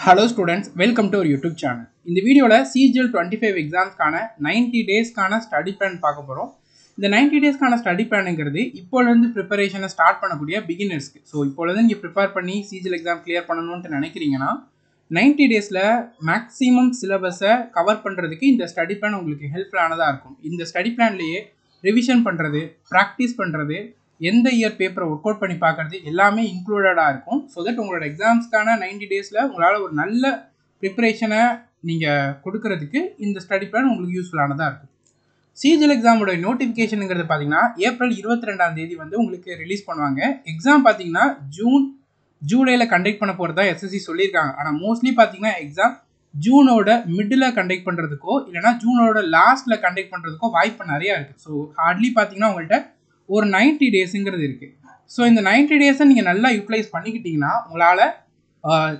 Hello students, welcome to our YouTube channel. இந்த வீடியோல CGL 25 எக்ஸாம்ஸ்க்கான 90 டேஸ்க்கான study plan பார்க்க போறோம். இந்த 90 டேஸ்க்கான ஸ்டடி பிளான்ங்கிறது இப்போல இருந்து ப்ரிப்பரேஷனை ஸ்டார்ட் பண்ணக்கூடிய பிகினர்ஸ்க்கு. ஸோ இப்போல இருந்து நீங்க ப்ரிப்பேர் பண்ணி CGL எக்ஸாம் கிளியர் பண்ணணும்னு நினைக்கிறீங்கன்னா 90 டேஸ்ல மேக்ஸிமம் சிலபஸை கவர் பண்றதுக்கு இந்த ஸ்டடி பிளான் உங்களுக்கு ஹெல்ப்ஃபுல்லானதா இருக்கும். இந்த ஸ்டடி பிளான்லயே ரிவிஷன் பண்றது, ப்ராக்டிஸ் பண்றது, எந்த இயர் பேப்பரை ஒர்க் அவுட் பண்ணி பார்க்கறது எல்லாமே இன்க்ளூடடாக இருக்கும். ஸோ தட் உங்களோட எக்ஸாம்ஸ்க்கான 90 டேஸில் உங்களால் ஒரு நல்ல ப்ரிப்பரேஷனை நீங்கள் கொடுக்கறதுக்கு இந்த ஸ்டடி பிளான் உங்களுக்கு யூஸ்ஃபுல்லானதாக இருக்கும். CGL எக்ஸாமோட நோட்டிஃபிகேஷனுங்கிறது பார்த்தீங்கன்னா ஏப்ரல் 22 வந்து உங்களுக்கு ரிலீஸ் பண்ணுவாங்க. எக்ஸாம் பார்த்தீங்கன்னா ஜூலையில் கண்டக்ட் பண்ண போகிறதா SSC சொல்லியிருக்காங்க. ஆனால் மோஸ்ட்லி பார்த்தீங்கன்னா எக்ஸாம் ஜூனோட மிடில் கண்டக்ட் பண்ணுறதுக்கோ இல்லைனா ஜூனோட லாஸ்ட்டில் கண்டக்ட் பண்ணுறதுக்கோ வாய்ப்பு நிறையா இருக்குது. ஸோ ஹார்ட்லி பார்த்தீங்கன்னா உங்கள்கிட்ட ஒரு 90 டேஸுங்கிறது இருக்குது. ஸோ இந்த 90 டேஸை நீங்கள் நல்லா யூட்டிலைஸ் பண்ணிக்கிட்டீங்கன்னா உங்களால்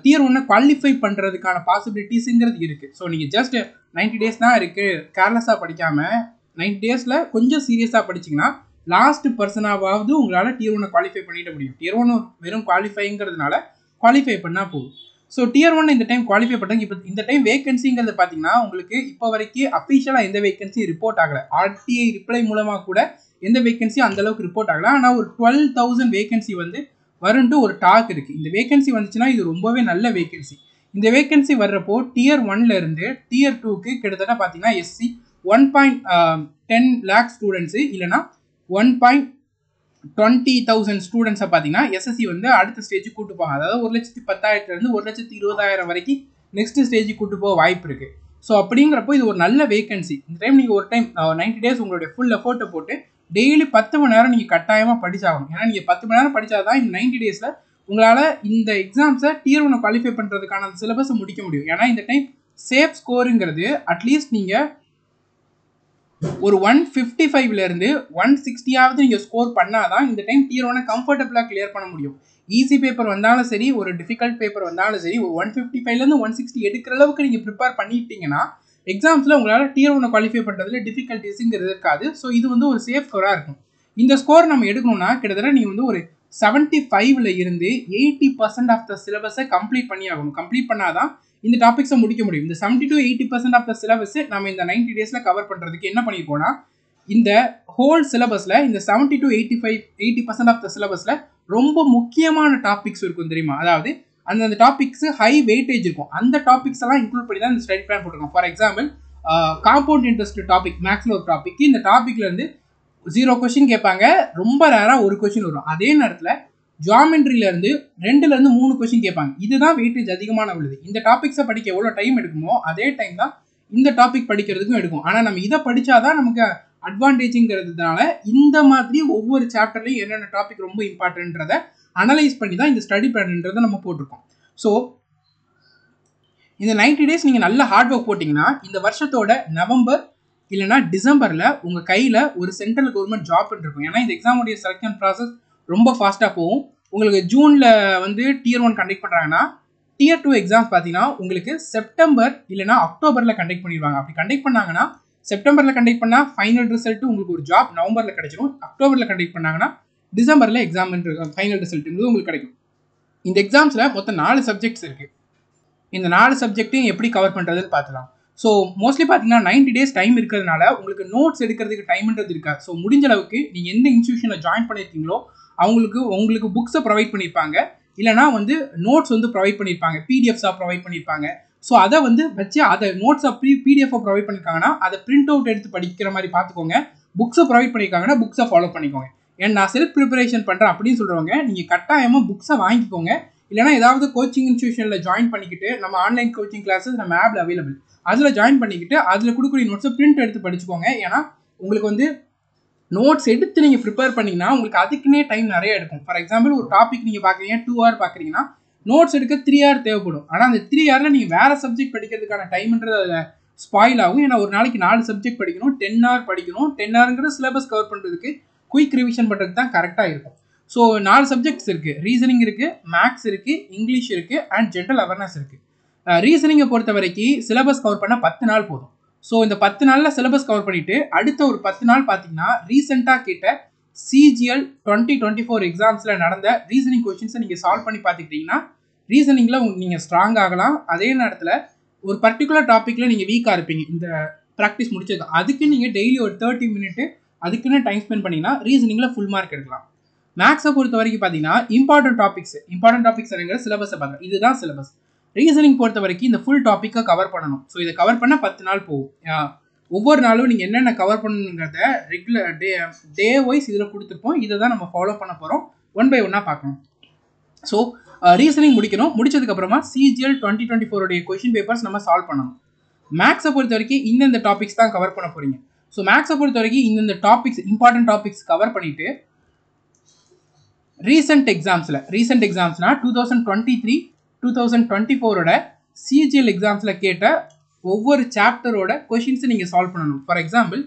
டியர் 1 குவாலிஃபை பண்ணுறதுக்கான பாசிபிலிட்டிஸுங்கிறது இருக்குது. ஸோ நீங்கள் ஜஸ்ட் 90 டேஸ் தான் இருக்குது கேர்லெஸ்ஸாக படிக்காமல் 90 டேஸில் கொஞ்சம் சீரியஸாக படிச்சிங்கன்னா லாஸ்ட் பர்சனாவது உங்களால் டியர் 1 குவாலிஃபை பண்ணிட முடியும். டியர் 1 வெறும் குவாலிஃபைங்கிறதுனால குவாலிஃபை பண்ணால் போதும். ஸோ டியர் 1 இந்த டைம் குவாலிஃபை பண்ணுறாங்க. இப்போ இந்த டைம் வேகன்சிங்கிறது பார்த்தீங்கன்னா உங்களுக்கு இப்போ வரைக்கும் அஃபிஷியலாக எந்த வேகன்சியும் ரிப்போர்ட் ஆகலை. RTI ரிப்ளை மூலமாக கூட எந்த வேகன்சியும் அந்த அளவுக்கு ரிப்போர்ட் ஆகல. ஆனால் ஒரு 12,000 வேகன்சி வந்து வரும்ட்டு ஒரு டாக் இருக்குது. இந்த வேகன்சி வந்துச்சுன்னா இது ரொம்பவே நல்ல வேகன்சி. இந்த வேகன்சி வர்றப்போ டியர் 1ல இருந்து டியர் 2க்கு கிட்டத்தட்ட பார்த்தீங்கன்னா SC 1.10 lakh ஸ்டூடெண்ட்ஸு இல்லைனா 1.20,000 ஸ்டூடெண்ட்ஸை பார்த்தீங்கன்னா SSC வந்து அடுத்த ஸ்டேஜுக்கு கூட்டு போவாங்க. அதாவது 1,10,000 1,20,000 வரைக்கும் நெக்ஸ்ட் ஸ்டேஜுக்கு கூட்டு போக வாய்ப்பு இருக்குது. ஸோ அப்படிங்கிறப்போ இது ஒரு நல்ல வேகன்சி. இந்த டைம் நீங்கள் ஒரு டைம் 90 டேஸ் உங்களுடைய ஃபுல் எஃபோர்ட்டை போட்டு டெய்லி 10 மணி நேரம் நீங்கள் கட்டாயமாக படிச்சாகணும். ஏன்னா நீங்கள் 10 மணி நேரம் படித்தாதான் இந்த 90 டேஸில் உங்களால் இந்த எக்ஸாம்ஸை டியர் 1 குவாலிஃபை பண்ணுறதுக்கான சிலபஸை முடிக்க முடியும். ஏன்னா இந்த டைம் சேஃப் ஸ்கோருங்கிறது அட்லீஸ்ட் நீங்கள் ஒரு 155லேருந்து 160ஆவது நீங்கள் ஸ்கோர் பண்ணாதான் இந்த டைம் டியர் 1 கம்ஃபர்டபுளாக கிளியர் பண்ண முடியும். ஈஸி பேப்பர் வந்தாலும் சரி, ஒரு டிஃபிகல்ட் பேப்பர் வந்தாலும் சரி, ஒரு 155லேருந்து 160 எடுக்கிற அளவுக்கு நீங்கள் ப்ரிப்பேர் பண்ணிட்டீங்கன்னா எக்ஸாம்ஸில் உங்களால் டியர் 1 குவாலிஃபை பண்ணுறதுல டிஃபிகல்ட்டிஸுங்கிறது இருக்காது. ஸோ இது வந்து ஒரு சேஃப் ஸ்கோராக இருக்கும். இந்த ஸ்கோர் நம்ம எடுக்கணும்னா கிட்டத்தட்ட நீங்கள் வந்து ஒரு 75ல் இருந்து 80% ஆஃப் த சிலபஸை கம்ப்ளீட் பண்ணி ஆகணும். கம்ப்ளீட் பண்ணாதான் இந்த டாபிக்ஸை முடிக்க முடியும். இந்த 70 to 80% ஆஃப் த சிலபஸ் நம்ம இந்த 90 டேஸில் கவர் பண்ணுறதுக்கு என்ன பண்ணியிருக்கோம்னா இந்த ஹோல் சிலபஸில் இந்த 70 to 80% ஆஃப் த சிலபஸில் ரொம்ப முக்கியமான டாபிக்ஸ் இருக்கும் தெரியுமா. அதாவது அந்த டாபிக்ஸ் ஹை வெயிட்டேஜ் இருக்கும். அந்த டாபிக்ஸ் எல்லாம் இன்க்ளூட் பண்ணி தான் இந்த ஸ்டடி பிளான் போட்டிருக்கோம். For example compound interest topic மேக்ஸில் ஒரு டாபிக், இந்த டாபிக்லேருந்து 0 கொஸ்டின் கேட்பாங்க, ரொம்ப ரேராக ஒரு கொஸ்டின் வரும். அதே நேரத்தில் ஜியாமெட்ரியிலேருந்து 2லேருந்து 3 கொஸ்டின் கேட்பாங்க. இதுதான் வெயிட்டேஜ் அதிகமான உள்ளது. இந்த டாபிக்ஸை படிக்க எவ்வளோ டைம் எடுக்குமோ அதே டைம் தான் இந்த டாபிக் படிக்கிறதுக்கும் எடுக்கும். ஆனால் நம்ம இதை படித்தாதான் நமக்கு அட்வான்டேஜுங்கிறதுனால இந்த மாதிரி ஒவ்வொரு சாப்டர்லையும் என்னென்ன டாபிக் ரொம்ப இம்பார்ட்டன்றதை அனலைஸ் பண்ணி தான் இந்த ஸ்டடி பிளான்ன்றதை நம்ம போட்டிருக்கோம். ஸோ இந்த 90 டேஸ் நீங்கள் நல்ல ஹார்ட் ஒர்க் போட்டிங்கன்னா இந்த வருஷத்தோட நவம்பர் இல்லைனா டிசம்பரில் உங்கள் கையில் ஒரு சென்ட்ரல் கவர்மெண்ட் ஜாப் இருக்கும். ஏன்னா இந்த எக்ஸாமுடைய செலக்ஷன் ப்ராசஸ் ரொம்ப ஃபாஸ்ட்டாக போகும். உங்களுக்கு ஜூனில் வந்து டியர் 1 கண்டக்ட் பண்ணுறாங்கன்னா டியர் 2 எக்ஸாம்ஸ் பார்த்தீங்கன்னா உங்களுக்கு செப்டம்பர் இல்லைனா அக்டோபரில் கண்டக்ட் பண்ணிடுவாங்க. அப்படி கண்டக்ட் பண்ணாங்கன்னா செப்டம்பரில் கண்டக்ட் பண்ணால் ஃபைனல் ரிசல்ட்டு உங்களுக்கு ஒரு ஜாப் நவம்பரில் கிடைச்சிடும். அக்டோபரில் கண்டக்ட் பண்ணாங்கன்னா டிசம்பரில் எக்ஸாம் ஃபைனல் ரிசல்ட்டுங்கிறது உங்களுக்கு கிடைக்கும். இந்த எக்ஸாம்ஸில் மொத்தம் 4 சப்ஜெக்ட்ஸ் இருக்குது. இந்த 4 சப்ஜெக்ட்டையும் எப்படி கவர் பண்ணுறதுன்னு பார்த்துலாம். ஸோ மோஸ்ட்லி பார்த்தீங்கன்னா 90 டேஸ் டைம் இருக்கிறதுனால உங்களுக்கு நோட்ஸ் எடுக்கிறதுக்கு டைம்ன்றது இருக்காது. ஸோ முடிஞ்ச அளவுக்கு நீங்கள் எந்த இன்ஸ்டியூஷனில் ஜாயின் பண்ணியிருக்கீங்களோ உங்களுக்கு புக்ஸை ப்ரொவைட் பண்ணியிருப்பாங்க, இல்லைனா வந்து நோட்ஸ் வந்து ப்ரொவைட் பண்ணியிருப்பாங்க, பிடிஎஃப்ஸாக ப்ரொவைட் பண்ணியிருப்பாங்க. ஸோ அதை வந்து வச்சு அதை நோட்ஸை பிடிஎஃபாக ப்ரொவைட் பண்ணியிருக்காங்கன்னா அதை பிரிண்ட் அவுட் எடுத்து படிக்கிற மாதிரி பார்த்துக்கோங்க. புக்ஸை ப்ரொவைட் பண்ணியிருக்காங்கன்னா புக்ஸை ஃபாலோ பண்ணிக்கோங்க. ஏன்னா நான் செல்ஃப் ப்ரிப்பரேஷன் பண்ணுறேன் அப்படின்னு சொல்கிறவங்க நீங்கள் கட்டாயமாக புக்ஸை வாங்கிக்கோங்க. இல்லைனா ஏதாவது கோச்சிங் இன்ஸ்டியூஷனில் ஜாயின் பண்ணிக்கிட்டு நம்ம ஆன்லைன் கோச்சிங் கிளாஸஸ் நம்ம ஆப்பில் அவைலபிள், அதில் ஜாயின் பண்ணிக்கிட்டு அதில் கொடுக்கக்கூடிய நோட்ஸை பிரிண்ட் எடுத்து படிச்சுக்கோங்க. ஏன்னா உங்களுக்கு வந்து நோட்ஸ் எடுத்து நீங்கள் ப்ரிப்பேர் பண்ணிங்கன்னா உங்களுக்கு அதுக்குன்னே டைம் நிறைய எடுக்கும். ஃபார் எக்ஸாம்பிள் ஒரு டாபிக் நீங்கள் பார்க்குறீங்க 2 hour பார்க்குறீங்கன்னா நோட்ஸ் எடுக்க 3 hour தேவைப்படும். ஆனால் அந்த 3 hourல நீங்கள் வேறு சப்ஜெக்ட் படிக்கிறதுக்கான டைம்ன்றது அதில் ஸ்பாயில் ஆகும். ஏன்னா ஒரு நாளைக்கு 4 சப்ஜெக்ட் படிக்கணும், 10 hour படிக்கணும். 10 hourங்கிற சிலபஸ் கவர் பண்ணுறதுக்கு குயிக் ரிவிஷன் பண்ணுறதுக்கு தான் கரெக்டாக இருக்கும். ஸோ 4 சப்ஜெக்ட்ஸ் இருக்குது. ரீசனிங் இருக்குது, மேக்ஸ் இருக்குது, இங்கிலீஷ் இருக்குது அண்ட் ஜென்ரல் அவேர்னஸ் இருக்குது. ரீசனிங்கை பொறுத்த வரைக்கும் சிலபஸ் கவர் பண்ண 10 நாள் போதும். ஸோ இந்த 10 நாளில் சிலபஸ் கவர் பண்ணிவிட்டு அடுத்த ஒரு 10 நாள் பார்த்தீங்கன்னா ரீசெண்டாக கேட்ட CGL 2024 எக்ஸாம்ஸில் நடந்த ரீசனிங் கொஸ்டின்ஸை நீங்கள் சால்வ் பண்ணி பார்த்துக்கிட்டிங்கன்னா ரீசனிங்கில் நீங்கள் ஸ்ட்ராங் ஆகலாம். அதே நேரத்தில் ஒரு பர்டிகுலர் டாப்பிக்கில் நீங்கள் வீக்காக இருப்பீங்க. இந்த ப்ராக்டிஸ் முடிச்சது அதுக்கு நீங்கள் டெய்லி ஒரு 30 மினிட் அதுக்குன்னு டைம் ஸ்பெண்ட் பண்ணிங்கன்னா ரீசனிங்கில் ஃபுல் மார்க் எடுக்கலாம். மேக்ஸை பொறுத்த வரைக்கும் பார்த்தீங்கன்னா இம்பார்ட்டன்ட் டாபிக்ஸ் என்னங்கிற சிலபஸை பார்க்குறேன். இதுதான் சிலபஸ். ரீசனிங் பொறுத்த வரைக்கும் இந்த ஃபுல் டாப்பிக்கை கவர் பண்ணணும். ஸோ இதை கவர் பண்ண 10 நாள் போகும். ஒவ்வொரு நாளும் நீங்கள் என்னென்ன கவர் பண்ணணுங்கிறத ரெகுலர் டே வைஸ் இதில் கொடுத்துருப்போம். இதை தான் நம்ம ஃபாலோ பண்ண போகிறோம். 1 by 1 பார்க்கணும். ஸோ ரீசனிங் முடிக்கணும். முடிச்சதுக்கப்புறமா CGL 2024 உடைய கொஷின் பேப்பர்ஸ் நம்ம சால்வ் பண்ணணும். மேக்ஸை பொறுத்த வரைக்கும் இந்தந்த டாபிக்ஸ் தான் கவர் பண்ண போகிறீங்க. ஸோ மேக்ஸை பொறுத்த வரைக்கும் இந்தந்த டாபிக்ஸ் இம்பார்ட்டன்ட் டாபிக்ஸ் கவர் பண்ணிவிட்டு ரீசெண்ட் எக்ஸாம்ஸ்னா 2023 2024 CGL எக்ஸாம்ஸில் கேட்ட ஒவ்வொரு சாப்டரோட கொஷின்ஸை நீங்கள் சால்வ் பண்ணணும். ஃபார் எக்ஸாம்பிள்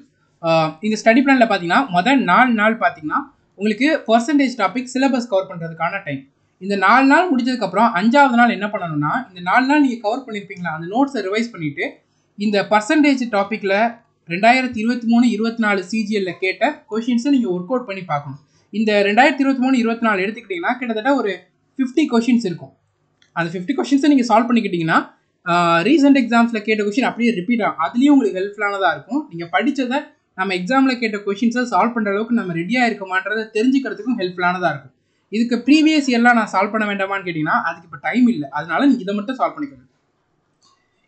இந்த ஸ்டடி பிளானில் பார்த்தீங்கன்னா முதல் 4 நாள் பார்த்தீங்கன்னா உங்களுக்கு பர்சன்டேஜ் டாபிக் சிலபஸ் கவர் பண்ணுறதுக்கான டைம். இந்த 4 நாள் முடிச்சதுக்கப்புறம் 5வது நாள் என்ன பண்ணணும்னா இந்த 4 நாள் நீங்கள் கவர் பண்ணியிருப்பீங்களா அந்த நோட்ஸை ரிவைஸ் பண்ணிவிட்டு இந்த பர்சன்டேஜ் டாப்பிக்கில் 2023-24 CGL கேட்ட கொஷின்ஸை நீங்கள் ஒர்க் அவுட் பண்ணி பார்க்கணும். இந்த 2023-24 எடுத்துக்கிட்டிங்கன்னா கிட்டத்தட்ட ஒரு 50 கொஷின்ஸ் இருக்கும். அந்த 50 கொஷின்ஸை நீங்கள் சால்வ் பண்ணிக்கிட்டிங்கன்னா ரீசெண்ட் எக்ஸாம்ஸில் கேட்ட கொஷின் அப்படியே ரிப்பீட் ஆகும். அதுலேயும் உங்களுக்கு ஹெல்ப்ஃபுல்லானதாக இருக்கும். நீங்கள் படித்ததை நம்ம எக்ஸாமில் கேட்ட கொஷின்ஸை சால்வ் பண்ணுற அளவுக்கு நம்ம ரெடியாக இருக்கமான்றதை தெரிஞ்சுக்கிறதுக்கும் ஹெல்ப்ஃபுல்லானதாக இருக்கும். இதுக்கு ப்ரீவியஸ் இயர்லாம் நான் சால்வ் பண்ண வேண்டாமான்னு கேட்டிங்கன்னா அதுக்கு இப்போ டைம் இல்லை. அதனால நீங்கள் இதை மட்டும் சால்வ் பண்ணிக்கணும்.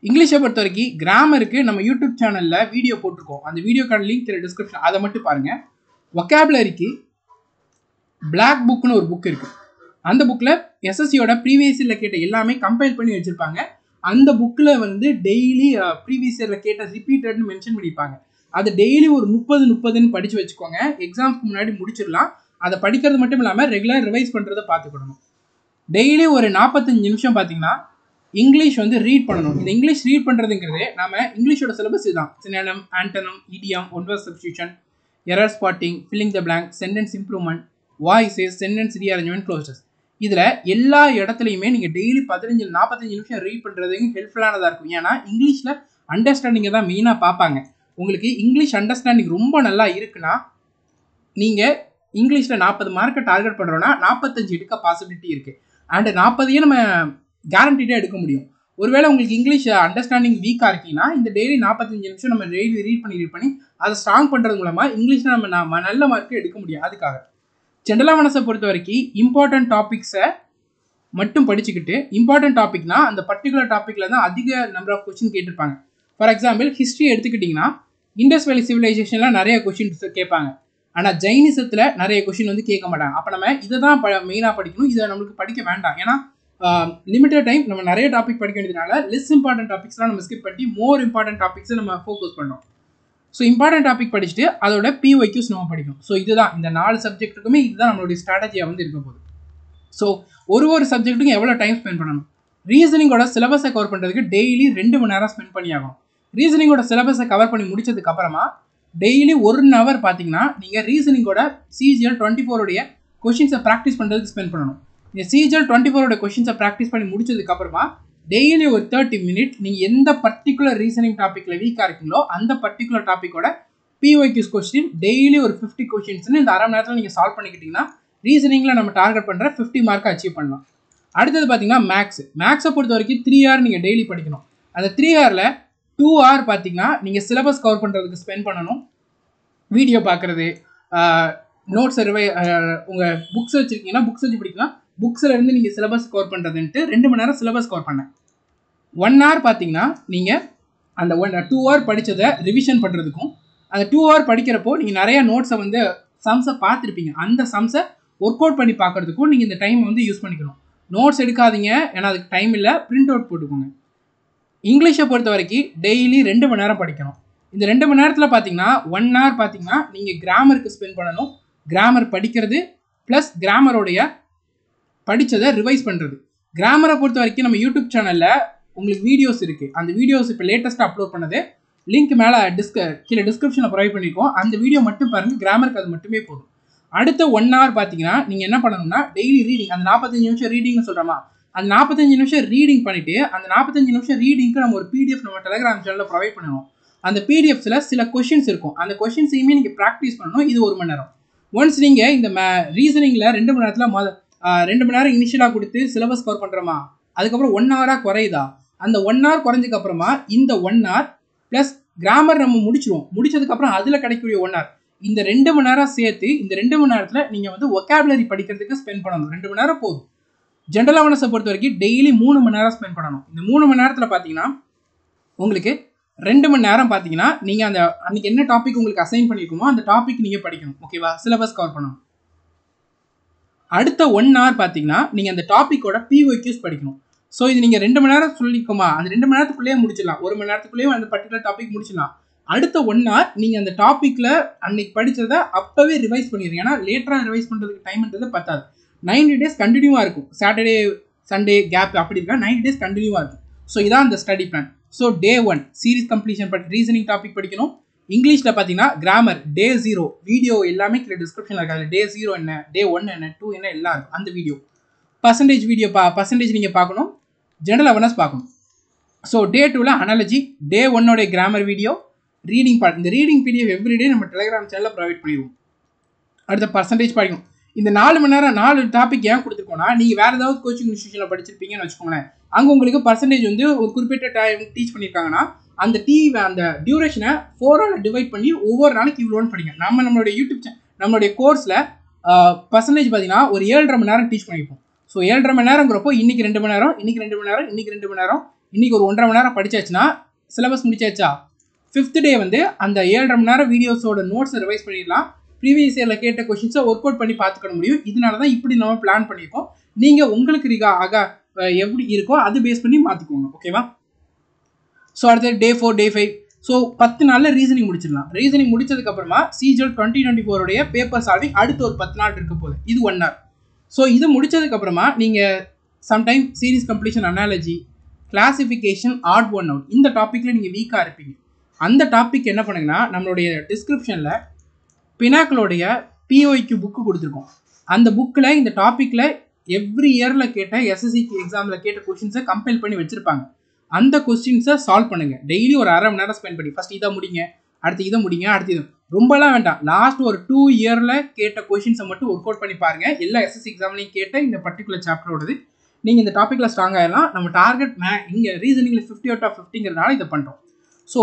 இங்கிலீஷை பொறுத்த வரைக்கும் கிராமருக்கு நம்ம யூடியூப் சேனலில் வீடியோ போட்டிருக்கோம். அந்த வீடியோக்கான லிங்க் டிஸ்கிரிப்ஷன் அதை மட்டும் பாருங்கள். வொக்காபுலரிக்கு பிளாக் புக்னு ஒரு புக் இருக்குது. அந்த புக்கில் SSCயோட ப்ரீவியஸ் இயரில் கேட்ட எல்லாமே கம்பைல் பண்ணி வச்சுருப்பாங்க. அந்த புக்கில் வந்து டெய்லி ப்ரீவியஸ் இயரில் கேட்ட ரிப்பீட்டட்னு மென்ஷன் பண்ணியிருப்பாங்க. அது டெய்லி ஒரு 30-30ன்னு படித்து வச்சுக்கோங்க. எக்ஸாம்ஸ்க்கு முன்னாடி முடிச்சிடலாம். அதை படிக்கிறது மட்டும் இல்லாமல் ரெகுலர் ரிவைஸ் பண்ணுறதை பார்த்துக்கணும். டெய்லி ஒரு 45 நிமிஷம் பார்த்தீங்கன்னா இங்கிலீஷ் வந்து ரீட் பண்ணணும். இந்த இங்கிலீஷ் ரீட் பண்ணுறதுங்கிறது நம்ம இங்கிலீஷோட சிலபஸ் இதுதான். Synonym, antonym, idiom, one word substitution, error spotting, filling the blank, sentence improvement, voices, sentence rearrangement, cloze. இதில் எல்லா இடத்துலையுமே நீங்கள் டெய்லி 15-45 நிமிஷம் ரீட் பண்ணுறதுக்கு ஹெல்ப்ஃபுல்லானதாக இருக்கும். ஏன்னா இங்கிலீஷில் அண்டர்ஸ்டாண்டிங்கை தான் மெயினாக பார்ப்பாங்க. உங்களுக்கு இங்கிலீஷ் அண்டர்ஸ்டாண்டிங் ரொம்ப நல்லா இருக்குன்னா நீங்கள் இங்கிலீஷில் 40 மார்க்கை டார்கெட் பண்ணுறோன்னா 45 எடுக்க பாசிபிலிட்டி இருக்குது. அண்ட் 40 நம்ம கேரண்டிடாக எடுக்க முடியும். ஒருவேளை உங்களுக்கு இங்கிலீஷ் அண்டர்ஸ்டாண்டிங் வீக்காக இருக்கீங்கன்னா இந்த டெய்லி 45 நிமிஷம் நம்ம டெய்லி ரீட் பண்ணி அதை ஸ்ட்ராங் பண்ணுறது மூலமாக இங்கிலீஷில் நம்ம நல்ல மார்க்கை எடுக்க முடியும். அதுக்காக ஜென்ரல் அவேர்னஸை பொறுத்த வரைக்கும் இம்பார்ட்டன்ட் டாபிக்ஸை மட்டும் படிச்சுக்கிட்டு இம்பார்ட்டன்ட் டாபிக்னா அந்த பர்டிகுலர் டாப்பிக்கில் தான் அதிக நம்பர் ஆஃப் கொஸ்டின் கேட்டிருப்பாங்க. ஃபார் எக்ஸாம்பிள் ஹிஸ்ட்ரி எடுத்துக்கிட்டிங்கன்னா இண்டஸ் வேலி சிவிலைசேஷனில் நிறைய கொஸ்டின்ஸ் கேட்பாங்க. ஆனால் ஜைனிசத்தில் நிறைய கொஸ்டின் வந்து கேட்க மாட்டாங்க. அப்போ நம்ம இதை தான் மெயினாக படிக்கணும். இதை நம்மளுக்கு படிக்க வேண்டாம். ஏன்னா லிமிட்டட் டைம் நம்ம நிறைய டாபிக் படிக்க வேண்டியதுனால லெஸ் இம்பார்ட்டன்ட் டாபிக்ஸ்லாம் நம்ம ஸ்கிப் பண்ணி மோர் இம்பார்ட்டன்ட் டாபிக்ஸை நம்ம ஃபோக்கஸ் பண்ணோம். ஸோ இம்பார்ட்டன்ட் டாபிக் படிச்சுட்டு அதோட PYQs நம்ம படிக்கணும். ஸோ இதுதான் இந்த 4 சப்ஜெக்ட்டுக்குமே இதுதான் நம்மளுடைய ஸ்ட்ராட்டஜியாக வந்து இருக்க போகுது. ஸோ ஒரு சப்ஜெக்ட்டுக்கும் எவ்வளோ டைம் ஸ்பெண்ட் பண்ணணும். ரீசனிங்கோட சிலபஸை கவர் பண்ணுறதுக்கு டெய்லி 2 மணி நேரம் ஸ்பெண்ட் பண்ணி ஆகணும். ரீசனிங்கோட சிலபஸை கவர் பண்ணி முடிச்சதுக்கு அப்புறமா டெய்லி 1 hour பார்த்தீங்கன்னா நீங்கள் ரீசனிங்கோட CGL 24 கொஷின்ஸை ப்ராக்டிஸ் பண்ணுறதுக்கு ஸ்பெண்ட் பண்ணணும். இந்த CGL 24 கொஷின்ஸை ப்ராக்டிஸ் பண்ணி முடிச்சதுக்கப்புறமா டெய்லி ஒரு 30 minutes நீங்கள் எந்த பர்டிகுலர் ரீசனிங் டாப்பிக்கில் வீக்காக இருக்கீங்களோ அந்த பர்டிகுலர் டாப்பிக்கோட PYQs கொஸ்டின் டெய்லி ஒரு 50 கொஷின்ஸ்னு இந்த அரை மணி நேரத்தில் நீங்கள் சால்வ் பண்ணிக்கிட்டிங்கன்னா ரீசனிங்கில் நம்ம டார்கெட் பண்ணுற 50 மார்க்கை அச்சீவ் பண்ணலாம். அடுத்தது பார்த்தீங்கன்னா மேக்ஸை பொறுத்த வரைக்கும் 3 hour நீங்கள் டெய்லி படிக்கணும். அந்த 3 hourல 2 hour பார்த்தீங்கன்னா நீங்கள் சிலபஸ் கவர் பண்ணுறதுக்கு ஸ்பெண்ட் பண்ணணும். வீடியோ பார்க்குறது, நோட்ஸ் உங்கள் புக்ஸ் வச்சுருக்கீங்கன்னா புக்ஸ் வச்சு படிக்கலாம். புக்ஸில் இருந்து நீங்கள் சிலபஸ் கவர் பண்ணுறதுன்ட்டு 2 மணி நேரம் சிலபஸ் கவர் பண்ணேன். 1 hour பார்த்தீங்கன்னா நீங்கள் அந்த 2 hour படித்ததை ரிவிஷன் பண்ணுறதுக்கும் அந்த 2 hour படிக்கிறப்போ நீங்கள் நிறைய நோட்ஸை வந்து சம்ஸை பார்த்துருப்பீங்க. அந்த சம்ஸை ஒர்க் அவுட் பண்ணி பார்க்குறதுக்கும் நீங்கள் இந்த டைம் வந்து யூஸ் பண்ணிக்கணும். நோட்ஸ் எடுக்காதீங்க, ஏன்னா அதுக்கு டைம் இல்லை. பிரிண்ட் அவுட் போட்டுக்கோங்க. இங்கிலீஷை பொறுத்த வரைக்கும் டெய்லி 2 மணி நேரம் படிக்கணும். இந்த 2 மணி நேரத்தில் பார்த்தீங்கன்னா 1 hour பார்த்தீங்கன்னா நீங்கள் கிராமருக்கு ஸ்பெண்ட் பண்ணணும். கிராமர் படிக்கிறது ப்ளஸ் கிராமரோடைய படித்ததை ரிவைஸ் பண்ணுறது. கிராமரை பொறுத்த வரைக்கும் நம்ம யூடியூப் சேனலில் உங்களுக்கு வீடியோஸ் இருக்குது. அந்த வீடியோஸ் இப்போ லேட்டஸ்ட்டாக அப்லோட் பண்ணது லிங்க் மேலே கீழே டிஸ்கிரிப்ஷனில் ப்ரொவைட் பண்ணியிருக்கோம். அந்த வீடியோ மட்டும் பாருங்கள். கிராமருக்கு அது மட்டுமே போதும். அடுத்த 1 hour பார்த்தீங்கன்னா நீங்கள் என்ன பண்ணணும்னா டெய்லி ரீடிங், அந்த 45 நிமிஷம் ரீடிங்னு சொல்கிறோமா, அந்த 45 நிமிஷம் ரீடிங் பண்ணிவிட்டு அந்த 45 நிமிஷம் ரீடிங்க்கு நம்ம ஒரு PDF நம்ம டெலிகிராம் சேனலில் ப்ரொவைட் பண்ணுவோம். அந்த PDFஸில் சில கொஷின்ஸ் இருக்கும். அந்த கொஷின்ஸையுமே நீங்கள் ப்ராக்டிஸ் பண்ணணும். இது 1 மணி நேரம். ஒன்ஸ் நீங்கள் இந்த ரீசனிங்கில் 2 மணி நேரத்தில் 2 மணி நேரம் இனிஷியலாக கொடுத்து சிலபஸ் கவர் பண்ணுறோமா, அதுக்கப்புறம் 1 ஹவராக குறையுதா, அந்த 1 ஹவர் குறைஞ்சதுக்கு அப்புறமா இந்த 1 ஹவர் ப்ளஸ் கிராமர் நம்ம முடிச்சிருவோம். முடிச்சதுக்கப்புறம் அதில் கிடைக்கக்கூடிய 1 ஹவர், இந்த 2 மணி நேரம் சேர்த்து இந்த 2 மணி நேரத்தில் நீங்கள் வந்து ஒகாபுலரி படிக்கிறதுக்கு ஸ்பெண்ட் பண்ணணும். 2 மணி நேரம் போதும். ஜென்ரல் அவேர்னஸை பொறுத்த வரைக்கும் டெய்லி 3 மணி நேரம் ஸ்பெண்ட் பண்ணணும். இந்த 3 மணி நேரத்தில் பார்த்தீங்கன்னா உங்களுக்கு 2 மணி நேரம் பார்த்தீங்கன்னா நீங்கள் அந்த அன்றைக்கி என்ன டாபிக் உங்களுக்கு அசைன் பண்ணியிருக்கோமோ அந்த டாபிக் நீங்கள் படிக்கணும். ஓகேவா, சிலபஸ் கவர் பண்ணணும். அடுத்த 1 ஹவர் பார்த்தீங்கன்னா நீங்கள் அந்த டாப்பிக்கோட பிஒக்யூஸ் படிக்கணும். ஸோ இது நீங்கள் 2 மணி நேரம் சொல்லிக்கோமா, அந்த 2 மணி நேரத்துக்குள்ளேயே முடிச்சிடலாம். 1 மணி நேரத்துக்குள்ளேயே அந்த பர்டிகுலர் டாபிக் முடிச்சிடலாம். அடுத்த 1 ஹவர் நீங்கள் அந்த டாப்பிக்கில் அன்னைக்கு படித்ததை அப்போவே ரிவைஸ் பண்ணிடுங்க. ஏன்னா லேட்டராக ரிவைஸ் பண்ணுறதுக்கு டைம்ன்றது பத்தாது. 90 days கண்டினியூவாக இருக்கும். சாட்டர்டே சண்டே கேப் அப்படி இருக்கா, 90 days கண்டினியூவாக இருக்கும். ஸோ இதான் அந்த study plan. So day 1 series completion reasoning topic படிக்கணும். இங்கிலீஷில் பார்த்தீங்கன்னா கிராமர் டே 0 வீடியோ எல்லாமே கீழே டிஸ்கிரிப்ஷனில் இருக்காது. டே 0 என்ன, டே 1 என்ன, 2 என்ன எல்லாம் இருக்கும் அந்த வீடியோ. பர்சன்டேஜ் வீடியோ பர்சன்டேஜ் நீங்கள் பார்க்கணும். ஜெனரல் அவேர்னஸ் பார்க்கணும். ஸோ டே 2ல் அனாலஜி, டே 1 கிராமர் வீடியோ, ரீடிங் பார்ட். இந்த ரீடிங் பிடிஎஃப் எவ்ரிடே நம்ம டெலிகிராம் சேனலில் ப்ரொவைட் பண்ணிடுவோம். அடுத்த பர்சன்டேஜ் படிக்கணும். இந்த 4 மணி நேரம் 4 டாபிக் ஏன் கொடுத்துருக்கோம்னா, நீங்கள் வேறு ஏதாவது கோச்சிங் இன்ஸ்டியூஷனில் படிச்சிருப்பீங்கன்னு வச்சுக்கோங்களேன். அங்கே உங்களுக்கு பர்சன்டேஜ் வந்து ஒரு குறிப்பிட்ட டைம் டீச் பண்ணியிருக்காங்கன்னா அந்த டியூரேஷனை 4ஆல் டிவைட் பண்ணி ஒவ்வொரு நாளைக்கு இவ்வளோன்னு படிங்க. நம்மளுடைய யூடியூப் நம்மளுடைய கோர்ஸில் பர்சன்டேஜ் பார்த்தீங்கன்னா ஒரு 7.5 மணி நேரம் டீச் பண்ணியிருப்போம். ஸோ 7.5 மணி நேரங்கிறப்போ இன்றைக்கி 2 மணி நேரம், இன்றைக்கி 2 மணி நேரம், இன்றைக்கி 2 மணி நேரம், இன்றைக்கி ஒரு 1.5 மணி நேரம் படிச்சாச்சுன்னா சிலபஸ் முடிச்சாச்சா. 5th டே வந்து அந்த 7.5 மணி நேரம் வீடியோஸோட நோட்ஸை ரிவைஸ் பண்ணிடலாம். ப்ரீவியஸ் இயரில் கேட்ட கொஷின்ஸை ஒர்க் அவுட் பண்ணி பார்த்துக்க முடியும். இதனால தான் இப்படி நம்ம பிளான் பண்ணியிருக்கோம். நீங்கள் உங்களுக்கு எப்படி இருக்கோ அது பேஸ் பண்ணி மாற்றிக்கோங்க. ஓகேவா. ஸோ அடுத்து டே 4 டே 5. ஸோ 10 நாளில் ரீசனிங் முடிச்சிடலாம். ரீசனிங் முடிச்சதுக்கப்புறமா CGL 2024 பேப்பர் சால்விங் அடுத்து ஒரு 10 நாள் இருக்க போகுது. இது 1 hour. ஸோ இது முடிச்சதுக்கப்புறமா நீங்கள் sometime series completion, analogy, classification, odd one out இந்த டாப்பிக்கில் நீங்கள் வீக்காக இருப்பீங்க. அந்த டாபிக் என்ன பண்ணுங்கன்னா நம்மளுடைய டிஸ்கிரிப்ஷனில் பினாக்களோடைய பிஓக்யூ புக்கு கொடுத்துருக்கோம். அந்த புக்கில் இந்த டாப்பிக்கில் எவ்ரி இயரில் கேட்ட SSC எக்ஸாமில் கேட்ட கொஷின்ஸை கம்பைல் பண்ணி வச்சுருப்பாங்க. அந்த கொஸ்டின்ஸை சால்வ் பண்ணுங்கள். டெய்லி ஒரு 1/2 மணி நேரம் ஸ்பெண்ட் பண்ணி ஃபஸ்ட் இதை முடிங்க, அடுத்து இதை முடிங்க, அடுத்து இது ரொம்பலாம் வேண்டாம். லாஸ்ட் ஒரு 2 இயரில் கேட்ட கொஷின்ஸை மட்டும் ஒர்க் அவுட் பண்ணி பாருங்கள். எல்லா SSC எக்ஸாம்லையும் கேட்ட இந்த பர்டிகுலர் சாப்டரோடது நீங்கள் இந்த டாப்பிக்கில் ஸ்ட்ராங் ஆகிடலாம். நம்ம டார்கெட் இங்கே ரீசனிங்கில் 50 out of 50ங்கிறதுனால இதை பண்ணுறோம். ஸோ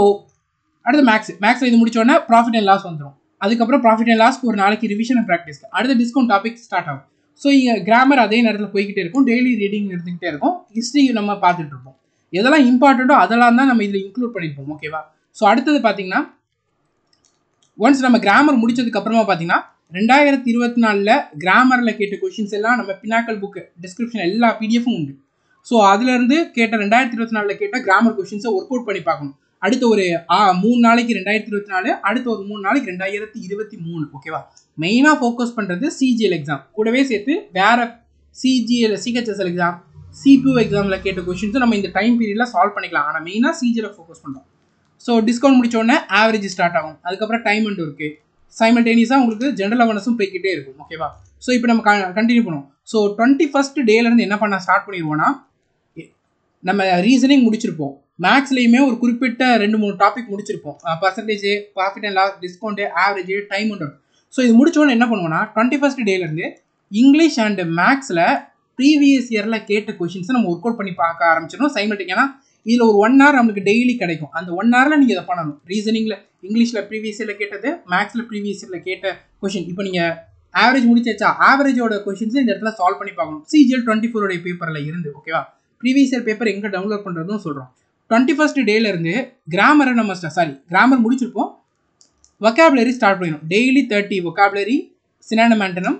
அடுத்து மேக்ஸில் இது முடிச்சோடனே ப்ராஃபிட் அண்ட் லாஸ் வந்துடும். அதுக்கப்புறம் ப்ராஃபிட் அண்ட் லாஸ்க்கு ஒரு நாளைக்கு ரிவிஷன் அண்ட் ப்ராக்டிஸ். அடுத்த டிஸ்கவுண்ட் டாபிக் ஸ்டார்ட் ஆகும். ஸோ இங்கே கிராமர் அதே நேரத்தில் போய்கிட்டே இருக்கும். டெய்லி ரீடிங் எடுத்துக்கிட்டே இருக்கும். ஹிஸ்ட்ரி நம்ம பார்த்துட்டு இருப்போம். எதெல்லாம் இம்பார்ட்டண்ட்டோ அதெல்லாம் தான் நம்ம இதில் இன்க்ளூட் பண்ணியிருப்போம். ஓகேவா. ஸோ அடுத்தது பார்த்தீங்கன்னா ஒன்ஸ் நம்ம கிராமர் முடிச்சதுக்கு அப்புறமா பார்த்தீங்கன்னா 2024 கிராமரில் கேட்ட கொஷின்ஸ் எல்லாம் நம்ம பினாக்கல் புக்கு டிஸ்கிரிப்ஷன் எல்லா பிடிஎஃப்பும் உண்டு. ஸோ அதுலேருந்து கேட்ட 2024 கேட்ட கிராமர் கொஷின்ஸை ஒர்க் அவுட் பண்ணி பார்க்கணும். அடுத்த ஒரு 3 நாளைக்கு 2024, அடுத்த ஒரு 3 நாளைக்கு 2023. ஓகேவா. மெயினாக ஃபோக்கஸ் பண்ணுறது CGL எக்ஸாம் கூடவே சேர்த்து வேறு CHSL எக்ஸாம், CPU எக்ஸாமில் கேட்ட கொஷின்ஸும் நம்ம இந்த டைம் பீரியடில் சால்வ் பண்ணிக்கலாம். ஆனால் மெயினாக CGL ஃபோக்கஸ் பண்ணுறோம். ஸோ டிஸ்கவுண்ட் முடிச்சோடனே ஆவரேஜ் ஸ்டார்ட் ஆகும். அதுக்கப்புறம் டைம் அண்ட் இருக்குது. சைமல்டேனியஸாக உங்களுக்கு ஜென்ரல் அவேர்னஸும் போய்கிட்டே இருக்கும். ஓகேவா. ஸோ இப்போ நம்ம கண்டினியூ பண்ணுவோம். ஸோ 21st டேலேருந்து என்ன பண்ண ஸ்டார்ட் பண்ணிடுவோன்னா, நம்ம ரீசனிங் முடிச்சிருப்போம். மேக்ஸ்லேயுமே ஒரு குறிப்பிட்ட 2-3 டாபிக் முடிச்சிருப்போம். Percentage, profit and loss, discount, average, time and. So இது முடிச்சோன்னு என்ன பண்ணுவோம்னா 21st டேலேருந்து இங்கிலீஷ் அண்ட் மேக்ஸில் ப்ரீவியஸ் இயரில் கேட்ட கொஷின்ஸை நம்ம ஒர்க் அவுட் பண்ணி பார்க்க ஆரம்பிச்சிடணும் சைமல்டேனியஸாக. ஏன்னா இதில் ஒரு 1 hour நம்மளுக்கு டெய்லி கிடைக்கும். அந்த 1 hourல நீங்கள் இதை பண்ணணும். ரீசனிங்கில் இங்கிலீஷில் ப்ரீவியஸ் இயரில் கேட்டது, மேக்ஸில் ப்ரீவியஸ் இயரில் கேட்ட கொஷின். இப்போ நீங்கள் ஆவரேஜ் முடிச்சாச்சா, ஆவரேஜோட கொஷின்ஸை இந்த இடத்துல சால்வ் பண்ணி பார்க்கணும். CGL 24 பேப்பரில் இருந்து. ஓகேவா. ப்ரீவியஸ் இயர் பேப்பர் எங்கே டவுன்லோட் பண்ணுறதும் சொல்கிறோம். 21st டேலேருந்து கிராமரை கிராமர் முடிச்சிருப்போம். வொக்காபுலரி ஸ்டார்ட் பண்ணிடும். Daily 30 vocabulary, synonym antonym,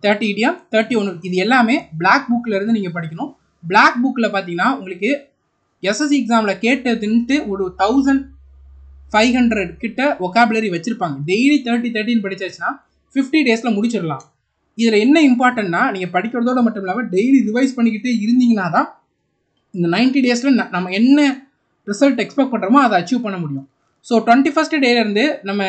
30 idiom, 31. இது எல்லாமே பிளாக் புக்கில் இருந்து நீங்கள் படிக்கணும். பிளாக் புக்கில் பார்த்தீங்கன்னா உங்களுக்கு SSC எக்ஸாமில் கேட்டதுன்ட்டு ஒரு 1500 கிட்ட வொக்காபுலரி வச்சுருப்பாங்க. டெய்லி 30 படிச்சாச்சுன்னா 50 daysல முடிச்சிடலாம். இதில் என்ன இம்பார்ட்டன்னா, நீங்கள் படிக்கிறதோட மட்டும் இல்லாமல் டெய்லி ரிவைஸ் பண்ணிக்கிட்டே இருந்தீங்கன்னா தான் இந்த 90 daysல நம்ம என்ன ரிசல்ட் எக்ஸ்பெக்ட் பண்ணுறோமோ அதை அச்சீவ் பண்ண முடியும். ஸோ 21st டேலேருந்து நம்ம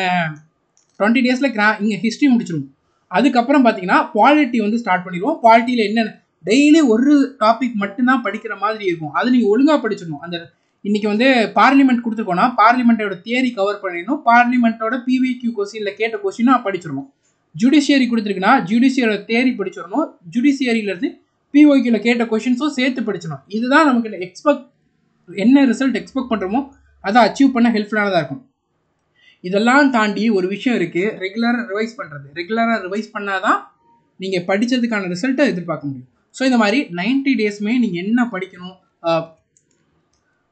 20 daysல இங்கே ஹிஸ்ட்ரி முடிச்சிடுவோம். அதுக்கப்புறம் பார்த்தீங்கன்னா பாலிட்டி வந்து ஸ்டார்ட் பண்ணிடுவோம். பாலிட்டியில் என்னென்ன டெய்லி ஒரு டாபிக் மட்டும்தான் படிக்கிற மாதிரி இருக்கும். அது நீங்கள் ஒழுங்காக படிச்சிடணும். அந்த இன்றைக்கி வந்து பார்லிமெண்ட் கொடுத்துருக்கோன்னா பார்லிமெண்ட்டோட தியரி கவர் பண்ணிடணும். பார்லிமெண்ட்டோட PVQ கொஸ்டினில் கேட்ட கொஸ்டினாக படிச்சிடணும். Judiciary கொடுத்துருக்குன்னா ஜுடிஷியரோட theory படிச்சிடணும். ஜுடிஷியரியிலேருந்து பிஓக்யூல கேட்ட கொஷின்ஸும் சேர்த்து படிச்சிடணும். இதுதான் நமக்கு என்ன ரிசல்ட் எக்ஸ்பெக்ட் பண்ணுறோமோ அதை அச்சீவ் பண்ண ஹெல்ப்ஃபுல்லானதாக இருக்கும். இதெல்லாம் தாண்டி ஒரு விஷயம் இருக்குது, ரெகுலராக ரிவைஸ் பண்ணுறது. ரெகுலராக ரிவைஸ் பண்ணால் தான் நீங்கள் படித்ததுக்கான ரிசல்ட்டை எதிர்பார்க்க முடியும். ஸோ இந்த மாதிரி 90 டேஸுமே நீங்கள் என்ன படிக்கணும்,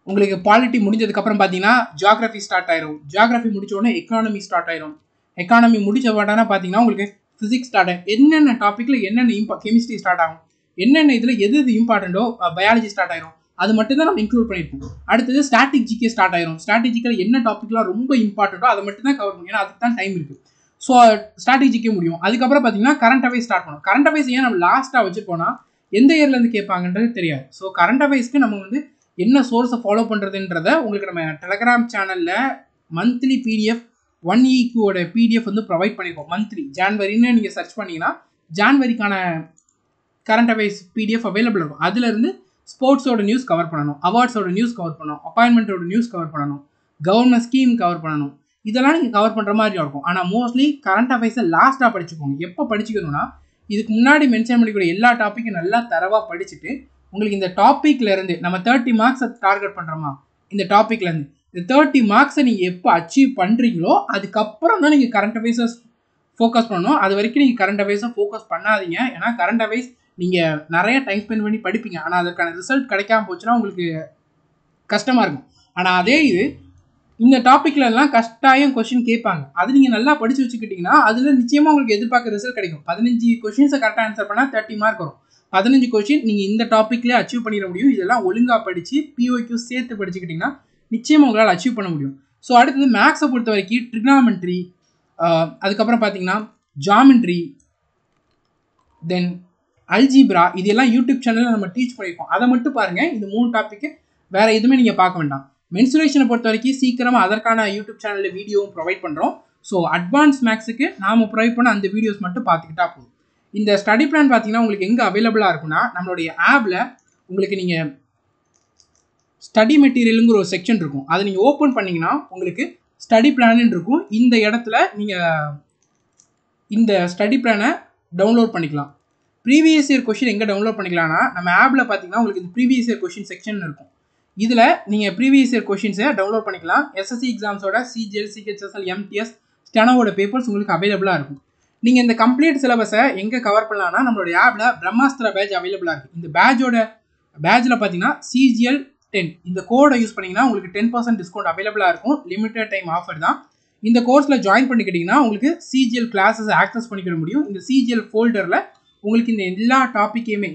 உங்களுக்கு பாலிட்டி முடிஞ்சதுக்கப்புறம் பார்த்தீங்கன்னா ஜியாகிரஃபி ஸ்டார்ட் ஆயிரும். ஜியாகிரஃபி முடிச்ச உடனே எக்கானமி ஸ்டார்ட் ஆயிரும். எக்கானமி முடிச்ச உடனே பார்த்தீங்கன்னா உங்களுக்கு ஃபிசிக்ஸ் ஸ்டார்ட் ஆகும். என்னென்ன டாப்பிக்கில் என்னென்ன கெமிஸ்ட்ரி ஸ்டார்ட் ஆகும், என்னென்ன இதில் எது இம்பார்ட்டண்ட்டோ பயாலஜி ஸ்டார்ட் ஆயிரும். அது மட்டும் தான் நம்ம இன்க்ளூட் பண்ணியிருக்கோம். அடுத்தது ஸ்டாட்டிக் ஜிகே ஸ்டார்ட் ஆயிரும். ஸ்டாட்டிக் என்ன டாப்பிக்லாம் ரொம்ப இம்பார்ட்டண்ட்டோ அதை மட்டும் தான் கவர் பண்ணும், ஏன்னா அதுக்கு தான் டைம் இருக்குது. ஸோ ஸ்டாட்டிக் ஜிகே முடியும். அதுக்கப்புறம் பார்த்தீங்கன்னா கரண்ட் அஃபேர்ஸ் ஸ்டார்ட் பண்ணும். கரண்ட் அஃபேர்ஸ் ஏன் நம்ம லாஸ்ட்டாக வச்சுருப்போம்னா எந்த இயர்லேருந்து கேட்பாங்கன்றது தெரியாது. ஸோ கரண்ட் அஃபேர்ஸ்க்கு நம்ம வந்து என்ன சோர்ஸை ஃபாலோ பண்ணுறதுன்றத உங்களுக்கு நம்ம டெலகிராம் சேனலில் மந்த்லி பிடிஎஃப் 1 வீக்கோட பிடிஎஃப் வந்து ப்ரொவைட் பண்ணியிருக்கோம். மந்த்லி ஜான்வரின்னு நீங்கள் சர்ச் பண்ணிங்கன்னா ஜான்வரிக்கான கரண்ட் அஃபேர்ஸ் பிடிஎஃப் அவைலபிள் இருக்கும். அதுலேருந்து ஸ்போர்ட்ஸோட நியூஸ் கவர் பண்ணணும், அவார்ட்ஸோட நியூஸ் கவர் பண்ணணும், அப்பாயின்மெண்ட்டோட நியூஸ் கவர் பண்ணணும், கவர்மெண்ட் ஸ்கீம் கவர் பண்ணணும். இதெல்லாம் நீங்கள் கவர் பண்ணுற மாதிரி இருக்கும். ஆனால் மோஸ்ட்லி கரண்ட் அஃபேர்ஸை லாஸ்ட்டாக படிச்சுக்கோங்க. எப்போ படிச்சுக்கணும்னா இதுக்கு முன்னாடி மென்ஷன் பண்ணிக்கூடிய எல்லா டாப்பிக்கும் நல்லா தரவாக படிச்சுட்டு உங்களுக்கு இந்த டாப்பிக்லேருந்து நம்ம 30 மார்க்ஸை டார்கெட் பண்ணுறோமா, இந்த டாப்பிக்லேருந்து இந்த 30 மார்க்ஸை நீங்கள் எப்போ அச்சீவ் பண்ணுறீங்களோ அதுக்கப்புறம் தான் நீங்கள் கரண்ட் அஃபேர்ஸை ஃபோக்கஸ் பண்ணணும். அது வரைக்கும் நீங்கள் கரண்ட் அஃபேர்ஸை ஃபோக்கஸ் பண்ணாதீங்க. ஏன்னா கரண்ட் அஃபேர்ஸ் நீங்கள் நிறைய டைம் ஸ்பெண்ட் பண்ணி படிப்பீங்க, ஆனால் அதற்கான ரிசல்ட் கிடைக்காம போச்சுன்னா உங்களுக்கு கஷ்டமாக இருக்கும். ஆனால் அதே இது இந்த டாப்பிக்லலாம் கட்டாயம் கொஷின் கேட்பாங்க, அது நீங்கள் நல்லா படித்து வச்சுக்கிட்டிங்கன்னா அதில் நிச்சயமாக உங்களுக்கு எதிர்பார்க்க ரிசல்ட் கிடைக்கும். 15 கொஷின்ஸை கரெக்டாக ஆன்சர் பண்ணால் 30 மார்க் வரும். 15 கொஷின் நீங்கள் இந்த டாப்பிக்லேயே அச்சீவ் பண்ணிட முடியும். இதெல்லாம் ஒழுங்காக படித்து பிஓக்யூ சேர்த்து படிச்சுக்கிட்டிங்கன்னா நிச்சயமாக உங்களால் அச்சீவ் பண்ண முடியும். ஸோ அடுத்தது மேக்ஸை பொறுத்த வரைக்கும் ட்ரிக்னாமெட்ரி, அதுக்கப்புறம் பார்த்தீங்கன்னா ஜாமெட்ரி, தென் அல்ஜிப்ரா, இதெல்லாம் யூடியூப் சேனலில் நம்ம டீச் பண்ணியிருக்கோம். அதை மட்டும் பாருங்கள். இந்த 3 டாப்பிக்கு வேறு எதுவுமே நீங்கள் பார்க்க வேண்டாம். மென்சுரேஷனை பொறுத்த வரைக்கும் சீக்கிரமாக அதற்கான யூடியூப் சேனலில் வீடியோவும் ப்ரொவைட் பண்ணுறோம். ஸோ அட்வான்ஸ் மேக்ஸுக்கு நாம் ப்ரொவைட் பண்ண அந்த வீடியோஸ் மட்டும் பார்த்துக்கிட்டா போதும். இந்த ஸ்டடி பிளான் பார்த்தீங்கன்னா உங்களுக்கு எங்கே அவைலபிளாக இருக்குன்னா நம்மளுடைய ஆப்பில் உங்களுக்கு நீங்கள் ஸ்டடி மெட்டீரியலுங்கிற ஒரு செக்ஷன் இருக்கும். அதை நீங்கள் ஓப்பன் பண்ணிங்கன்னா உங்களுக்கு ஸ்டடி பிளான்னு இருக்கும். இந்த இடத்துல நீங்கள் இந்த ஸ்டடி பிளானை டவுன்லோட் பண்ணிக்கலாம். ப்ரீவியஸ் இயர் கொஷின் எங்கே டவுன்லோட் பண்ணிக்கலாம்னா நம்ம ஆப்பில் பார்த்தீங்கன்னா உங்களுக்கு இந்த ப்ரீவியஸ் இயர் கொஷின் செக்ஷன் இருக்கும். இதில் நீங்கள் ப்ரீவியஸ் இயர் கொஷின்ஸை டவுன்லோட் பண்ணிக்கலாம். எஸ்எஸ்சி எக்ஸாம்ஸோட சிஜிஎல், சிஹெச்எஸ்எல், எம்டிஎஸ், ஸ்டெனோட பேப்பர்ஸ் உங்களுக்கு அவைலபிளாக இருக்கும். நீங்கள் இந்த கம்ப்ளீட் சிலபஸை எங்கே கவர் பண்ணலாம்னா நம்மளுடைய ஆப்பில் பிரம்மாஸ்திரா பேட்ச் அவைலபிளாக இருக்குது. இந்த பேட்சில் பார்த்தீங்கன்னா சிஜிஎல் 10 இந்த கோடை யூஸ் பண்ணிங்கன்னா உங்களுக்கு 10% டிஸ்கவுண்ட் அவைலபிளாக இருக்கும். லிமிட்டட் டைம் ஆஃபர் தான். இந்த கோர்ஸில் ஜாயின் பண்ணிக்கிட்டிங்கன்னா உங்களுக்கு சிஜிஎல் கிளாஸஸ் ஆக்சஸ் பண்ணிக்கிட முடியும். இந்த சிஜிஎல் ஃபோல்டரில் உங்களுக்கு இந்த எல்லா டாப்பிக்கையுமே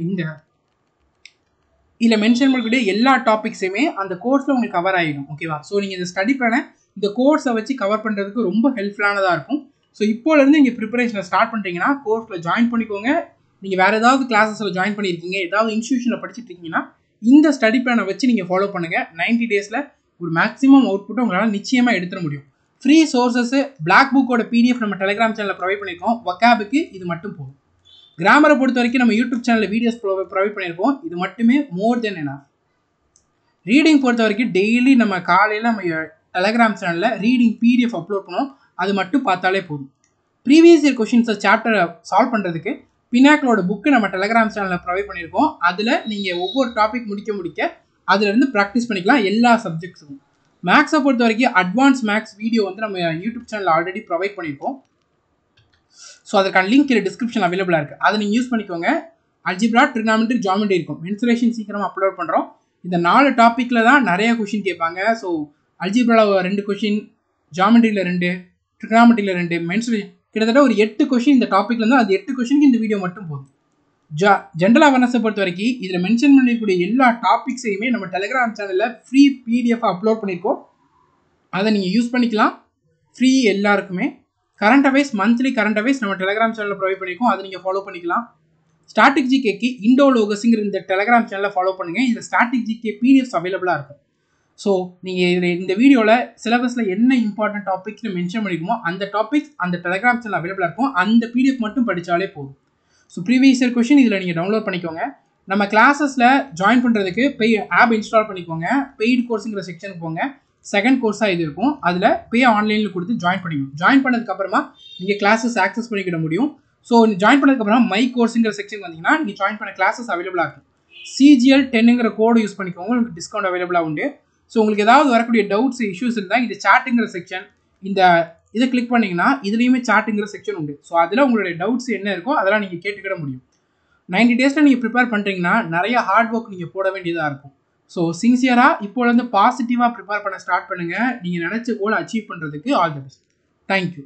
இதில் மென்ஷன் பண்ணக்கூடிய எல்லா டாபிக்ஸுமே அந்த கோர்ஸில் உங்களுக்கு கவர் ஆகிடும். ஓகேவா? ஸோ நீங்கள் இந்த ஸ்டடி பிளானை இந்த கோர்ஸை வச்சு கவர் பண்ணுறதுக்கு ரொம்ப ஹெல்ப்ஃபுல்லானதாக இருக்கும். ஸோ இப்போலேருந்து நீங்கள் ப்ரிப்பரேஷனை ஸ்டார்ட் பண்ணுறீங்கன்னா கோர்ஸில் ஜாயின் பண்ணிக்கோங்க. நீங்கள் வேறு ஏதாவது கிளாஸஸில் ஜாயின் பண்ணியிருக்கீங்க, ஏதாவது இன்ஸ்டியூஷனில் படிச்சுட்டு இருக்கீங்கன்னா இந்த ஸ்டடி பிளானை வச்சு நீங்கள் ஃபாலோ பண்ணுங்கள். 90 டேஸில் ஒரு மேக்ஸிமம் அவுட்புட்டை உங்களால் நிச்சயமாக எடுத்துட முடியும். ஃப்ரீ சோர்ஸஸ் பிளாக் புக்கோட பிடிஎஃப் நம்ம டெலிகிராம் சேனலில் ப்ரொவைட் பண்ணியிருக்கோம். வொக்காபுக்கு இது மட்டும் போதும். கிராமரை பொறுத்த வரைக்கும் நம்ம யூடியூப் சேனலில் வீடியோஸ் ப்ரொவைட் பண்ணியிருக்கோம். இது மட்டுமே மோர் தென் எனாஃப். ரீடிங் பொறுத்த வரைக்கும் டெய்லி நம்ம காலையில் நம்ம டெலிகிராம் சேனலில் ரீடிங் பிடிஎஃப் அப்லோட் பண்ணோம். அது மட்டும் பார்த்தாலே போதும். ப்ரீவியஸ் இயர் கொஷின்ஸை சாப்டரை சால்வ் பண்ணுறதுக்கு பினாக்களோட புக்கு நம்ம டெலிகிராம் சேனலில் ப்ரொவைட் பண்ணியிருக்கோம். அதில் நீங்கள் ஒவ்வொரு டாபிக் முடிக்க அதிலேருந்து ப்ராக்டிஸ் பண்ணிக்கலாம் எல்லா சப்ஜெக்ட்ஸுக்கும். மேக்ஸை பொறுத்த வரைக்கும் அட்வான்ஸ் மேக்ஸ் வீடியோ வந்து நம்ம யூடியூப் சேனலில் ஆல்ரெடி ப்ரொவைட் பண்ணியிருக்கோம். ஸோ அதற்கான லிங்க் இதில் டிஸ்கிரிப்ஷன் அவைலபிளாக இருக்குது. அதை நீங்கள் யூஸ் பண்ணிக்கோங்க. அல்ஜிப்ரா, ட்ரிக்னாமெட்ரி, ஜாமெட்ரி இருக்கும். மென்சுரேஷன் சீக்கிரமாக அப்லோட் பண்ணுறோம். இந்த 4 டாப்பிக்கில் தான் நிறைய கொஷின் கேட்பாங்க. ஸோ அல்ஜிப்ராவில் 2 கொஷின், ஜாமெட்ரியில் 2, ட்ரிக்னாமெட்ரியில் 2, மென்சுரேஷன் கிட்டத்தட்ட ஒரு 8 கொஷின் இந்த டாப்பிக்கில் இருந்தால் அது 8 கொஷினுக்கு இந்த வீடியோ மட்டும் போதும். ஜென்ரல் அவேர்னஸை பொறுத்த வரைக்கும் இதில் மென்ஷன் பண்ணிக்கூடிய எல்லா டாபிக்ஸையுமே நம்ம டெலிகிராம் சேனலில் ஃப்ரீ பிடிஎஃப் அப்லோட் பண்ணியிருக்கோம். அதை நீங்கள் யூஸ் பண்ணிக்கலாம். ஃப்ரீ எல்லாருக்குமே. Current affairs monthly current affairs நம்ம டெலிகிராம் சேனலில் ப்ரொவைட் பண்ணியிருக்கோம். அதை நீங்கள் ஃபாலோ பண்ணிக்கலாம். ஸ்டாட்டிக் ஜிகேக்கு இண்டோலோகஸுங்கிற இந்த டெலிகிராம் சேனலில் ஃபாலோ பண்ணுங்கள். இதில் ஸ்டாட்டிக் ஜிகே பிடிஎஃப்ஸ் அவைலபிளாக இருக்கும். ஸோ நீங்கள் இதில் இந்த வீடியோவில் சிலபஸில் என்ன இம்பார்ட்டன்ட் டாபிக்ஸ்னு மென்ஷன் பண்ணிக்குமோ அந்த டாபிக்ஸ் அந்த டெலிகிராம் சேனல் அவைலபிளாக இருக்கும். அந்த பிடிஎஃப் மட்டும் படித்தாலே போதும். ஸோ ப்ரீவியஸ் இயர் கொஷின் இதில் நீங்கள் டவுன்லோட் பண்ணிக்கோங்க. நம்ம கிளாஸஸில் ஜாயின் பண்ணுறதுக்கு ஆப் இன்ஸ்டால் பண்ணிக்கோங்க. பெய்டு கோர்ஸுங்கிற செக்ஷனுக்கு போங்க. செகண்ட் கோர்ஸாக இது இருக்கும். அதில் பே ஆன்லைனில் கொடுத்து ஜாயின் பண்ணிக்கணும். ஜாயின் பண்ணதுக்கப்புறமா நீங்கள் கிளாஸஸ் ஆக்சஸ் பண்ணிக்கிட முடியும். ஸோ ஜாயின் பண்ணதுக்கப்புறம் மை கோர்ஸுங்கிற செக்ஷன் வந்தீங்கன்னா நீங்கள் ஜாயின் பண்ண கிளாஸஸ் அவைலபிளாக இருக்கும். CGL10ங்கிற கோடு யூஸ் பண்ணிக்கோங்க, உங்களுக்கு டிஸ்கவுண்ட் அவைலபிளாக உண்டு. ஸோ உங்களுக்கு ஏதாவது வரக்கூடிய டவுட்ஸ் இஷ்யூஸ் இருந்தால் இந்த சாட்டுங்கிற செக்ஷன், இந்த இதை கிளிக் பண்ணிங்கன்னா இதுலேயுமே சாட்டுங்கிற செக்ஷன் உண்டு. ஸோ அதில் உங்களுடைய டவுட்ஸ் என்ன இருக்கோ அதெல்லாம் நீங்கள் கேட்டுக்கிட முடியும். 90 டேஸில் நீங்கள் ப்ரிப்பேர் பண்ணுறீங்கன்னா நிறைய ஹார்ட் ஒர்க் நீங்கள் போட வேண்டியதாக இருக்கும். ஸோ சின்சியராக இப்போலேருந்து பாசிட்டிவாக ப்ரிப்பேர் பண்ண ஸ்டார்ட் பண்ணுங்கள். நீங்கள் நினச்ச கோலை அச்சீவ் பண்ணுறதுக்கு ஆல் தி பெஸ்ட். தேங்க்யூ.